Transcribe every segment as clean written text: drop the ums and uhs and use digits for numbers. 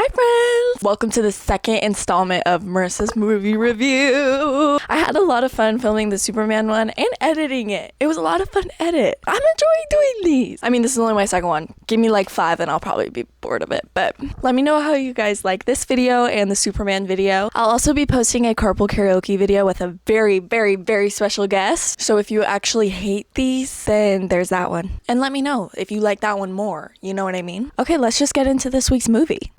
Hi friends! Welcome to the second installment of Marissa's movie review. I had a lot of fun filming the Superman one and editing it. It was a lot of fun to edit. I'm enjoying doing these. I mean, this is only my second one. Give me like 5 and I'll probably be bored of it. But let me know how you guys like this video and the Superman video. I'll also be posting a carpool karaoke video with a very, very, very special guest. So if you actually hate these, then there's that one. And let me know if you like that one more. You know what I mean? Okay, let's just get into this week's movie.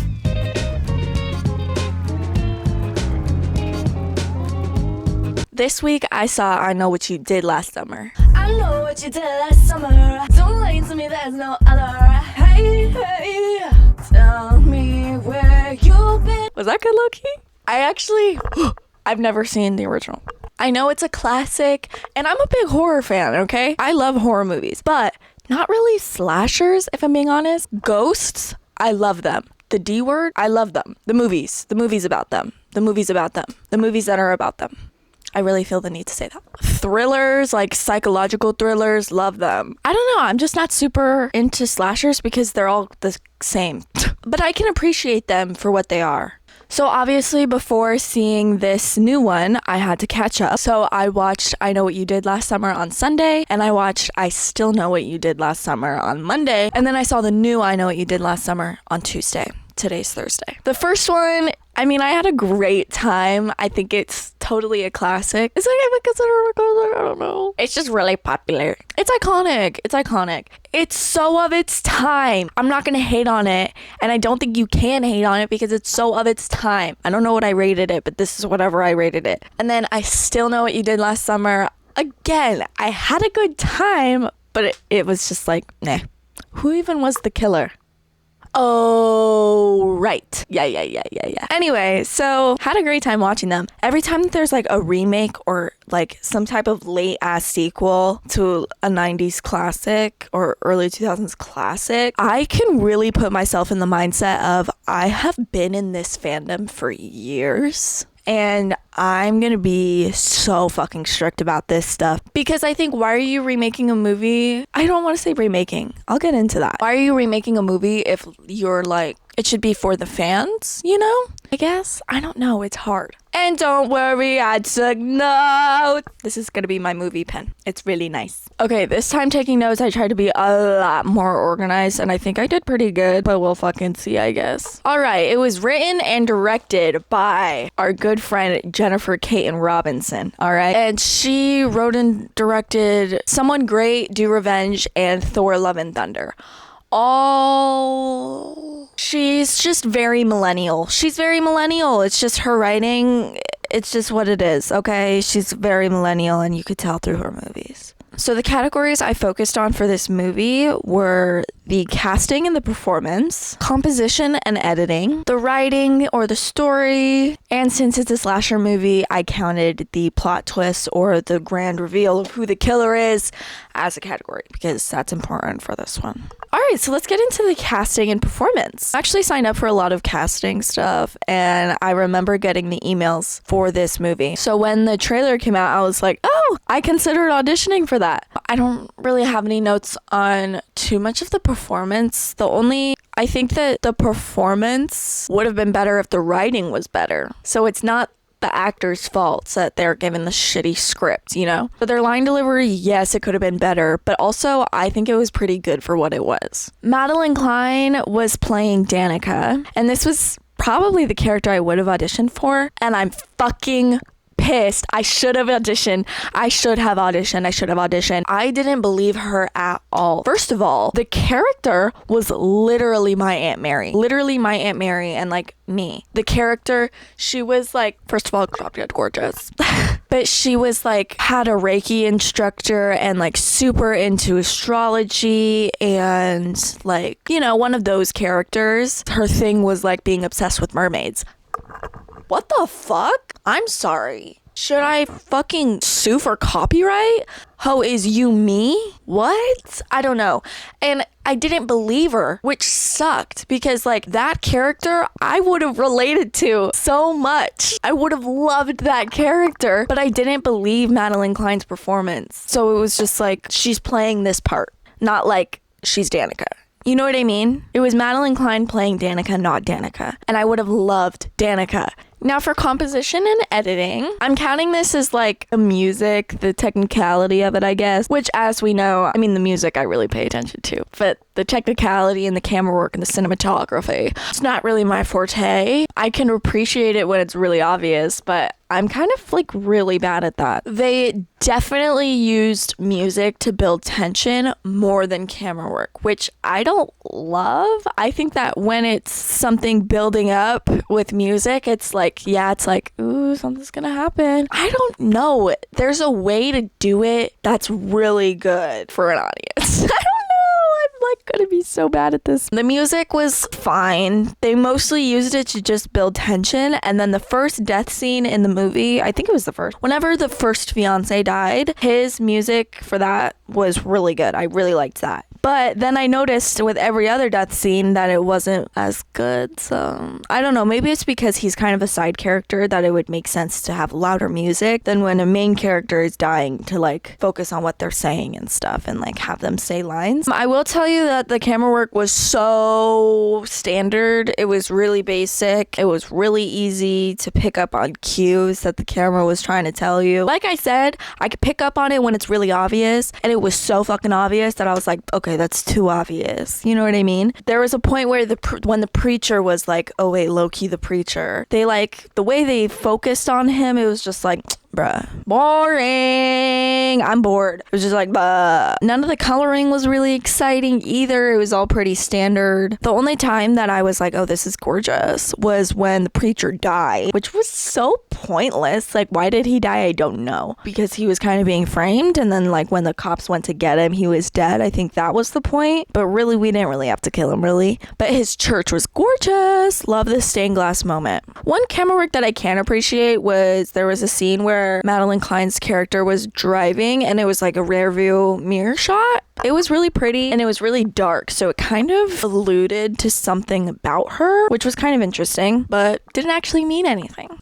This week I saw I Know What You Did Last Summer. I know what you did last summer. Don't lie to me, there's no other. Hey, hey, tell me where you've been. Was that good, low-key? I've never seen the original. I know it's a classic, and I'm a big horror fan, okay? I love horror movies, but not really slashers, if I'm being honest. Ghosts, I love them. The D word, I love them. The movies about them. The movies that are about them. I really feel the need to say that. Thrillers, like psychological thrillers, love them. I don't know, I'm just not super into slashers because they're all the same. But I can appreciate them for what they are. So obviously before seeing this new one, I had to catch up. So I watched I Know What You Did Last Summer on Sunday, and I watched I Still Know What You Did Last Summer on Monday, and then I saw the new I Know What You Did Last Summer on Tuesday. Today's Thursday. The first one, I mean, I had a great time. I think it's totally a classic. It's like I would consider it a classic. I don't know. It's just really popular. It's iconic. It's so of its time. I'm not gonna hate on it, and I don't think you can hate on it because it's so of its time. I don't know what I rated it, but this is whatever I rated it. And then I Still Know What You Did Last Summer. Again, I had a good time, but it was just like, nah. Who even was the killer? Oh, right. Yeah. Anyway, so had a great time watching them. Every time that there's like a remake or like some type of late ass sequel to a 90s classic or early 2000s classic, I can really put myself in the mindset of I have been in this fandom for years. And I'm gonna be so fucking strict about this stuff because I think, why are you remaking a movie? I don't want to say remaking. I'll get into that. Why are you remaking a movie if you're like, it should be for the fans, you know? I guess. I don't know. It's hard. And don't worry, I took notes. This is gonna be my movie pen. It's really nice. Okay, this time taking notes, I tried to be a lot more organized, and I think I did pretty good, but we'll fucking see, I guess. All right, it was written and directed by our good friend Jennifer Caton Robinson, all right? And she wrote and directed Someone Great, Do Revenge, and Thor Love and Thunder. She's just very millennial. It's just her writing. It's just what it is, okay? She's very millennial, and you could tell through her movies. So the categories I focused on for this movie were the casting and the performance, composition and editing, the writing or the story, and since it's a slasher movie, I counted the plot twist or the grand reveal of who the killer is as a category because that's important for this one. All right, so let's get into the casting and performance. I actually signed up for a lot of casting stuff, and I remember getting the emails for this movie. So when the trailer came out, I was like, oh, I considered auditioning for that. I don't really have any notes on too much of the performance. I think that the performance would have been better if the writing was better. So it's not the actor's fault that they're given the shitty script, you know? But their line delivery, yes, it could have been better, but also I think it was pretty good for what it was. Madeline Klein was playing Danica, and this was probably the character I would have auditioned for, and I'm fucking pissed. I should have auditioned. I didn't believe her at all. First of all, the character was literally my Aunt Mary. And like me. The character, she was like, first of all, drop dead gorgeous. But she was like, had a Reiki instructor and like super into astrology and like, you know, one of those characters. Her thing was like being obsessed with mermaids. What the fuck? I'm sorry. Should I fucking sue for copyright? Ho, is you me? What? I don't know. And I didn't believe her, which sucked because like that character I would have related to so much. I would have loved that character, but I didn't believe Madeline Klein's performance. So it was just like, she's playing this part, not like she's Danica. You know what I mean? It was Madeline Klein playing Danica, not Danica. And I would have loved Danica. Now for composition and editing, I'm counting this as like the music, the technicality of it, I guess, which as we know, I mean, the music I really pay attention to, but the technicality and the camera work and the cinematography, it's not really my forte. I can appreciate it when it's really obvious, but I'm kind of like really bad at that. They definitely used music to build tension more than camera work, which I don't love. I think that when it's something building up with music, it's like, yeah, it's like, ooh, something's gonna happen. I don't know. There's a way to do it that's really good for an audience. I don't know. I'm like gonna be so bad at this. The music was fine. They mostly used it to just build tension. And then the first death scene in the movie, I think it was the first, whenever the first fiance died, his music for that was really good. I really liked that. But then I noticed with every other death scene that it wasn't as good. So I don't know. Maybe it's because he's kind of a side character that it would make sense to have louder music than when a main character is dying to like focus on what they're saying and stuff and like have them say lines. I will tell you that the camera work was so standard. It was really basic. It was really easy to pick up on cues that the camera was trying to tell you. Like I said, I could pick up on it when it's really obvious, and it was so fucking obvious that I was like, okay, that's too obvious. You know what I mean? There was a point where when the preacher was like, oh wait, Loki the preacher, they like, the way they focused on him, it was just like, bruh, boring. I'm bored. It was just like, bah. None of the coloring was really exciting either. It was all pretty standard. The only time that I was like, oh, this is gorgeous was when the preacher died, which was so pointless. Like, why did he die? I don't know. Because he was kind of being framed, and then like when the cops went to get him, he was dead. I think that was the point. But really, we didn't really have to kill him, really. But his church was gorgeous. Love the stained glass moment. One camera work that I can appreciate was there was a scene where Madeline Klein's character was driving, and it was like a rear view mirror shot. It was really pretty and it was really dark, so it kind of alluded to something about her, which was kind of interesting, but didn't actually mean anything.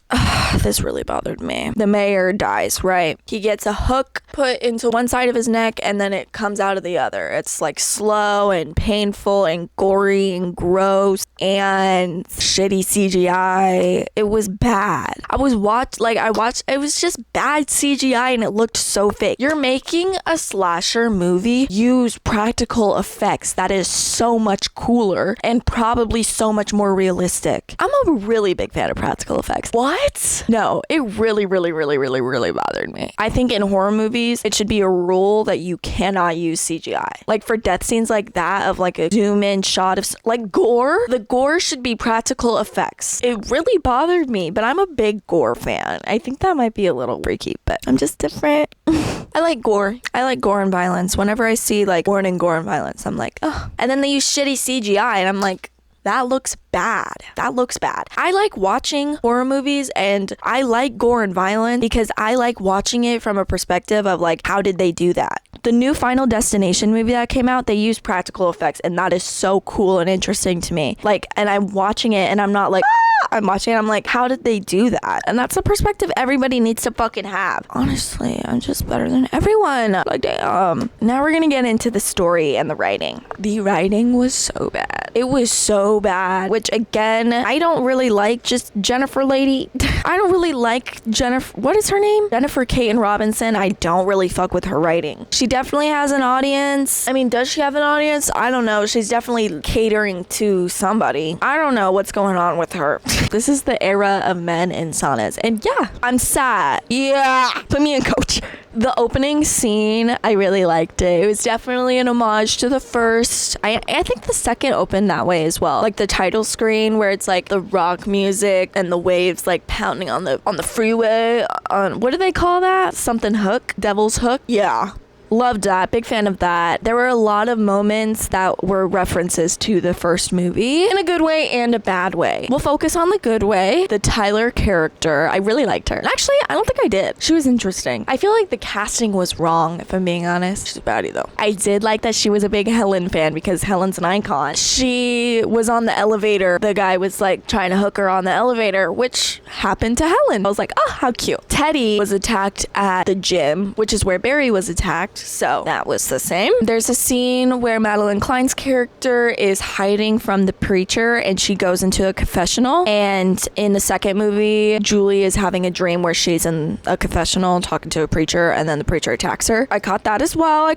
This really bothered me. The mayor dies, right? He gets a hook put into one side of his neck and then it comes out of the other. It's like slow and painful and gory and gross and shitty CGI. It was bad. I watched, it was just bad CGI and it looked so fake. You're making a slasher movie, use practical effects. That is so much cooler and probably so much more realistic. I'm a really big fan of practical effects. What? No, it really bothered me. I think in horror movies, it should be a rule that you cannot use CGI. Like for death scenes like that, of like a zoom in shot of like gore, the gore should be practical effects. It really bothered me, but I'm a big gore fan. I think that might be a little freaky, but I'm just different. I like gore. I like gore and violence. Whenever I see like gore and violence, I'm like, oh. And then they use shitty CGI and I'm like, that looks bad. That looks bad. I like watching horror movies and I like gore and violence because I like watching it from a perspective of like, how did they do that? The new Final Destination movie that came out, they used practical effects and that is so cool and interesting to me. Like, and I'm watching it and I'm not like, I'm watching it, I'm like, how did they do that? And that's a perspective everybody needs to fucking have. Honestly, I'm just better than everyone. Like, damn. Now we're gonna get into the story and the writing. The writing was so bad. It was so bad. Which again, I don't really like just Jennifer lady. I don't really like Jennifer, what is her name? Jennifer Caton Robinson. I don't really fuck with her writing. She definitely has an audience. I mean, does she have an audience? I don't know. She's definitely catering to somebody. I don't know what's going on with her. This is the era of men in saunas. And yeah, I'm sad. Yeah, put me in, coach. The opening scene, I really liked it. It was definitely an homage to the first. I think the second opened that way as well. Like the title screen where it's like the rock music and the waves like pounding on the freeway. What do they call that? Something hook? Devil's Hook? Yeah. Loved that. Big fan of that. There were a lot of moments that were references to the first movie in a good way and a bad way. We'll focus on the good way. The Tyler character, I really liked her. Actually, I don't think I did. She was interesting. I feel like the casting was wrong, if I'm being honest. She's a baddie though. I did like that she was a big Helen fan because Helen's an icon. She was on the elevator. The guy was like trying to hook her on the elevator, which happened to Helen. I was like, oh, how cute. Teddy was attacked at the gym, which is where Barry was attacked. So that was the same. There's a scene where Madeline Klein's character is hiding from the preacher and she goes into a confessional. And in the second movie, Julie is having a dream where she's in a confessional talking to a preacher and then the preacher attacks her. I caught that as well.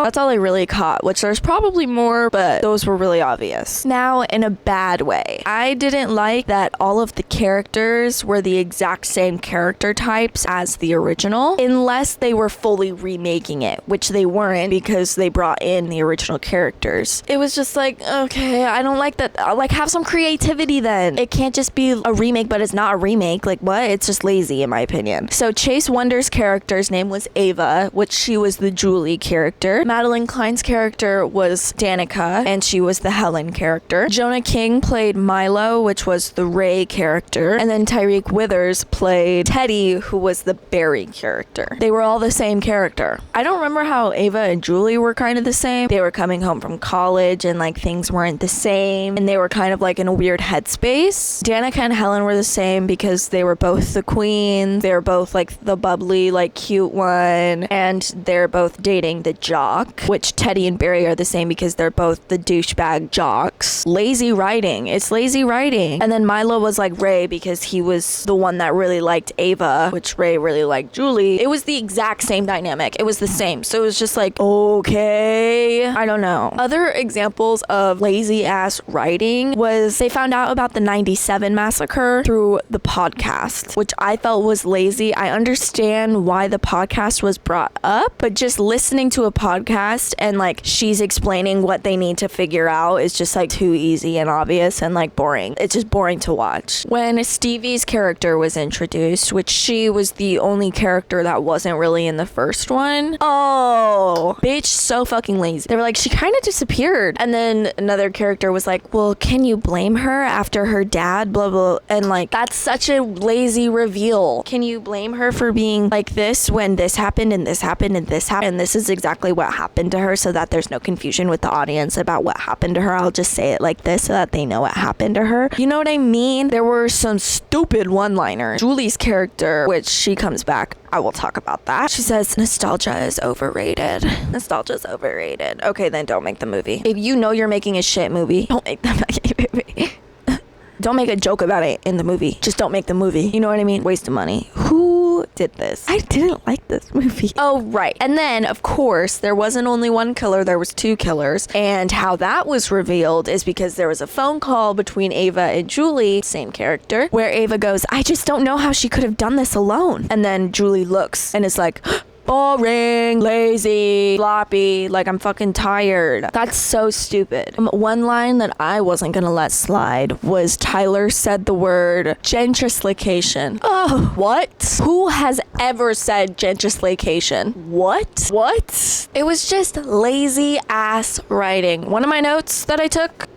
That's all I really caught, which there's probably more, but those were really obvious. Now, in a bad way, I didn't like that all of the characters were the exact same character types as the original, unless they were fully remaking it, which they weren't because they brought in the original characters. It was just like, okay, I don't like that. Like, have some creativity then. It can't just be a remake, but it's not a remake. Like, what? It's just lazy, in my opinion. So Chase Wonder's character's name was Ava, which she was the Julie character. Madeline Klein's character was Danica, and she was the Helen character. Jonah King played Milo, which was the Ray character. And then Tyreek Withers played Teddy, who was the Barry character. They were all the same character. I don't remember how Ava and Julie were kind of the same. They were coming home from college and like things weren't the same, and they were kind of like in a weird headspace. Danica and Helen were the same because they were both the queen. They were both like the bubbly, like cute one, and they're both dating the jock, which Teddy and Barry are the same because they're both the douchebag jocks. Lazy writing. It's lazy writing. And then Milo was like Ray because he was the one that really liked Ava, which Ray really liked Julie. It was the exact same dynamic. It was the same. So it was just like, okay, I don't know. Other examples of lazy ass writing was they found out about the 97 massacre through the podcast, which I felt was lazy. I understand why the podcast was brought up, but just listening to a podcast and like she's explaining what they need to figure out is just like too easy and obvious and like boring. It's just boring to watch. When Stevie's character was introduced, which she was the only character that wasn't really in the first one. Oh, bitch, so fucking lazy. They were like, she kind of disappeared. And then another character was like, well, can you blame her after her dad, blah, blah. And like, that's such a lazy reveal. Can you blame her for being like this when this happened and this happened and this happened? And this is exactly what happened to her so that there's no confusion with the audience about what happened to her. I'll just say it like this so that they know what happened to her. You know what I mean? There were some stupid one-liners. Julie's character, which she comes back, I will talk about that. She says, nostalgia is overrated. Nostalgia is overrated. Okay, then don't make the movie. If you know you're making a shit movie, don't make the fucking movie. Don't make a joke about it in the movie. Just don't make the movie. You know what I mean? Waste of money. Who did this? I didn't like this movie. Oh, right. And then, of course, there wasn't only one killer. There was two killers. And how that was revealed is because there was a phone call between Ava and Julie, same character, where Ava goes, I just don't know how she could have done this alone. And then Julie looks and is like, boring, lazy, sloppy, like I'm fucking tired. That's so stupid. One line that I wasn't gonna let slide was Tyler said the word gentrification. Oh, what? Who has ever said gentrification? What? It was just lazy ass writing. One of my notes that I took,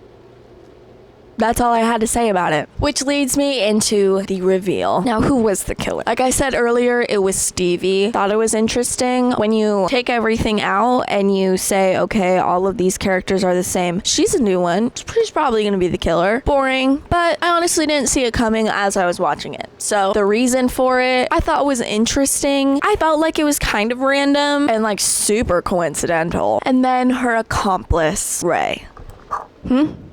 that's all I had to say about it. Which leads me into the reveal. Now, who was the killer? Like I said earlier, it was Stevie. Thought it was interesting. When you take everything out and you say, okay, all of these characters are the same. She's a new one. She's probably gonna be the killer. Boring. But I honestly didn't see it coming as I was watching it. So the reason for it, I thought was interesting. I felt like it was kind of random and like super coincidental. And then her accomplice, Ray.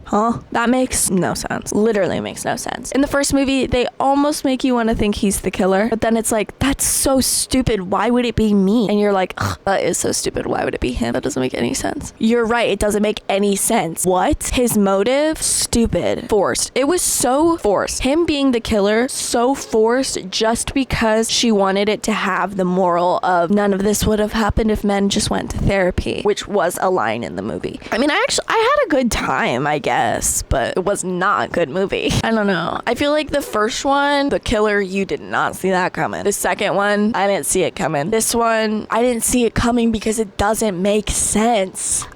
Huh? That makes no sense. Literally makes no sense. In the first movie, they almost make you want to think he's the killer, but then it's like, that's so stupid. Why would it be me? And you're like, that is so stupid. Why would it be him? That doesn't make any sense. You're right. It doesn't make any sense. What? His motive? Stupid. Forced. It was so forced. Him being the killer, so forced just because she wanted it to have the moral of none of this would have happened if men just went to therapy, which was a line in the movie. I mean, I had a good time, I guess. But it was not a good movie. I don't know. I feel like the first one, the killer, you did not see that coming. The second one, I didn't see it coming. This one, I didn't see it coming because it doesn't make sense.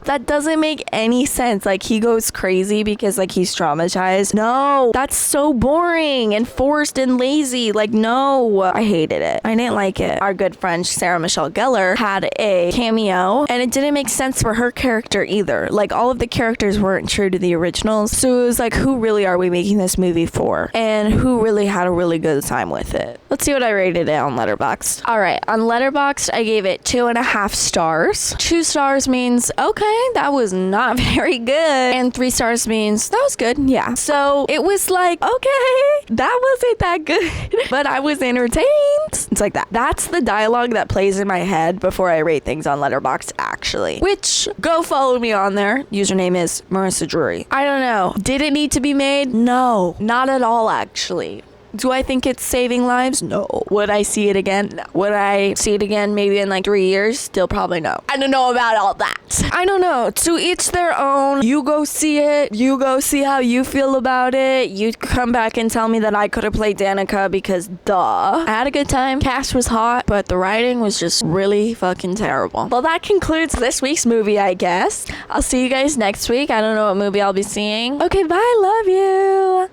That doesn't make any sense. Like, he goes crazy because, like, he's traumatized. No, that's so boring and forced and lazy. Like, no, I hated it. I didn't like it. Our good friend Sarah Michelle Gellar had a cameo, and it didn't make sense for her character either. Like, all of the characters weren't true to the originals. So it was like, who really are we making this movie for? And who really had a really good time with it? Let's see what I rated it on Letterboxd. All right, on Letterboxd, I gave it 2.5 stars. 2 stars means, okay, that was not very good. And 3 stars means, that was good. Yeah. So it was like, okay, that wasn't that good, but I was entertained. It's like that. That's the dialogue that plays in my head before I rate things on Letterboxd, actually. Which, go follow me on there. Username is Marissa Drury. I don't know. Did it need to be made? No, not at all, actually. Do I think it's saving lives? No. Would I see it again? No. Would I see it again maybe in like 3 years? Still probably no. I don't know about all that. I don't know. To each their own. You go see it. You go see how you feel about it. You come back and tell me that I could have played Danica because duh. I had a good time. Cast was hot, but the writing was just really fucking terrible. Well, that concludes this week's movie, I guess. I'll see you guys next week. I don't know what movie I'll be seeing. Okay, bye. Love you.